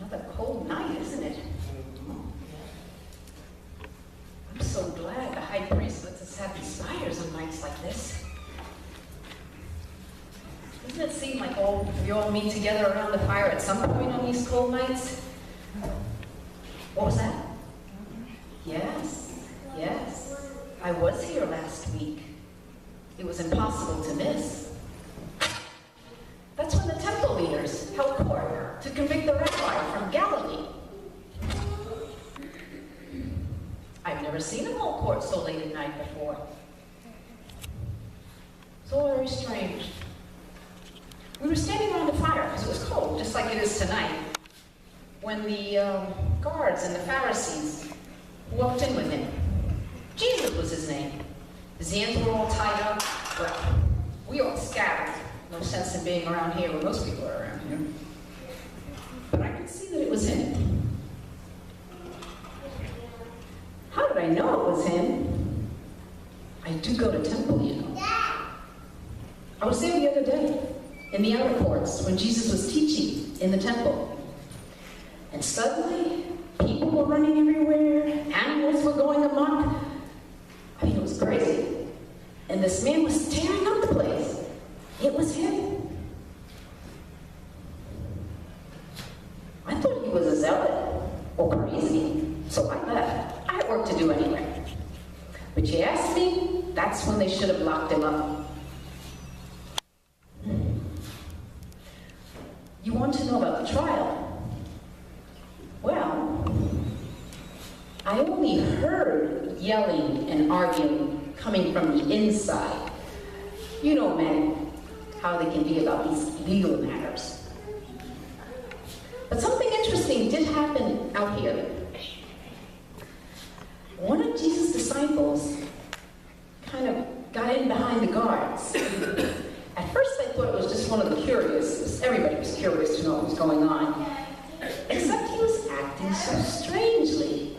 Another cold night, isn't it? I'm so glad the high priest lets us have these fires on nights like this. Doesn't it seem like we all meet together around the fire at some point on these cold nights? What was that? Yes. I was here last week. It was impossible to miss. That's when the temple leaders held court to convict the rabbi from Galilee. I've never seen them hold court so late at night before. So very strange. We were standing around the fire because it was cold, just like it is tonight, when the guards and the Pharisees walked in with him. Jesus was his name. His hands were all tied up. Well, we all scattered. No sense in being around here when most people are around here. But I could see that it was him. How did I know it was him? I do go to temple, you know. I was there the other day, in the outer courts, when Jesus was teaching in the temple. And suddenly, people were running everywhere, animals were going amok. I mean, it was crazy. And this man was tearing up the place. It was him. I thought he was a zealot or crazy, so I left. I had work to do anyway. But you asked me, that's when they should have locked him up. You want to know about the trial? Well, I only heard yelling and arguing coming from the inside. You know, men, how they can be about these legal matters. But something interesting did happen out here. One of Jesus' disciples kind of got in behind the guards. At first I thought it was just one of the curious. Everybody was curious to know what was going on. Except he was acting so strangely.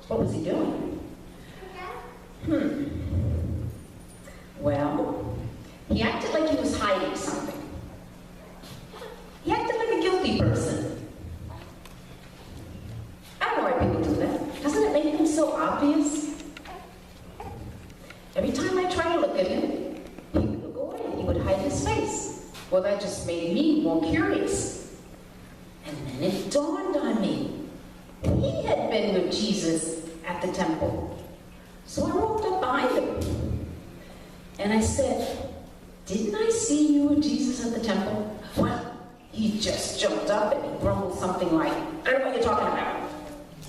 What was he doing? Well, he acted like he was hiding something. He acted like a guilty person. I don't know why people do that. Doesn't it make him so obvious? Every time I try to look at him, he would look away. He would hide his face. Well, that just made me more curious. And then it dawned on me. He had been with Jesus at the temple. So I walked up behind him. And I said, "Didn't I see you and Jesus at the temple?" Well, he just jumped up and he grumbled something like, "I don't know what you're talking about."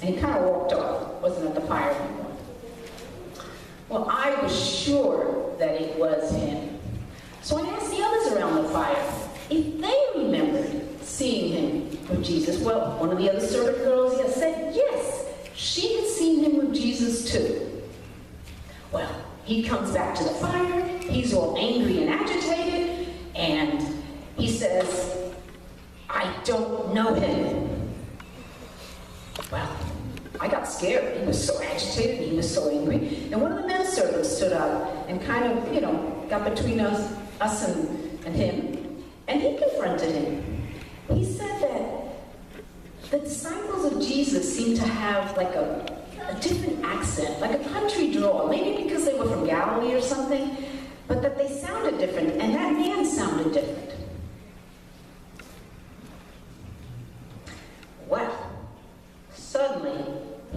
And he kind of walked off. Wasn't at the fire anymore. Well, I was sure that it was him. So I asked the others around the fire if they remembered seeing him with Jesus. Well, one of the other servant girls said yes, she had seen him with Jesus too. Well, he comes back to the fire, he's all angry and agitated, and he says, "I don't know him." Well, I got scared. He was so agitated, he was so angry. And one of the men servants stood up and kind of, got between us and him, and he confronted him. He said that the disciples of Jesus seemed to have like a different accent, like a country drawl, maybe because they were from Galilee or something, but that they sounded different, and that man sounded different. Well, suddenly,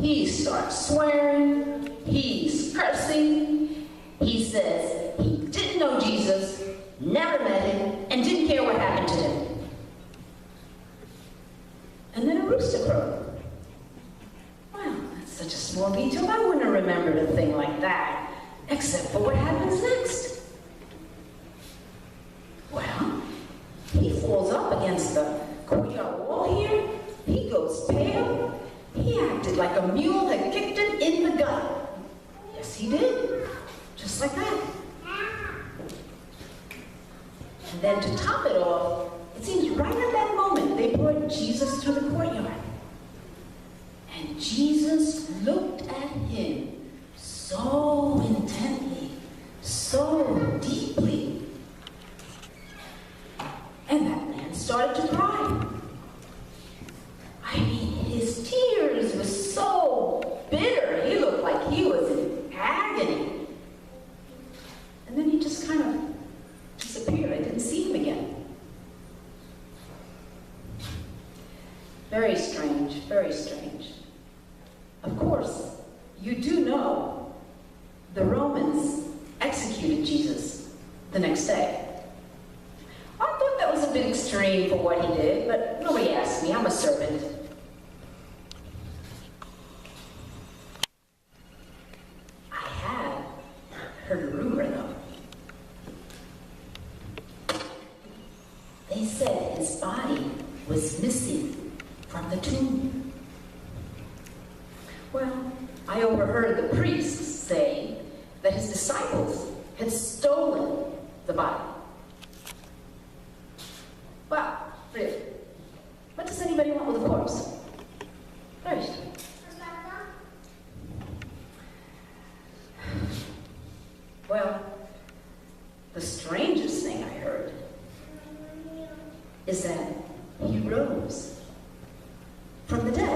he starts swearing, he's cursing, he says he didn't know Jesus, never met him, and didn't care what happened to him. And then a rooster crowed. Well, that's such a small detail, I wouldn't have remembered a thing like that, except for what happens next. Well, he falls up against the courtyard wall here, he goes pale, he acted like a mule had kicked him in the gut. Yes, he did. Just like that. And then to top it off, it seems right at that moment, they brought Jesus to the courtyard. And Jesus looked at him so intently, so deeply. And that man started to cry. died. I mean, his tears were so bitter. He looked like he was in agony. And then he just kind of disappeared. I didn't see him again. Very strange, very strange. Of course, you do know the Romans executed Jesus the next day. I thought that was a bit extreme for what he did, but nobody asked me. I'm a servant. I had heard a rumor, though. They said his body was missing from the tomb. Well, I overheard the priests say that his disciples had stolen the body. Well, really, what does anybody want with a corpse? Very strange. Well, the strangest thing I heard is that he rose from the dead.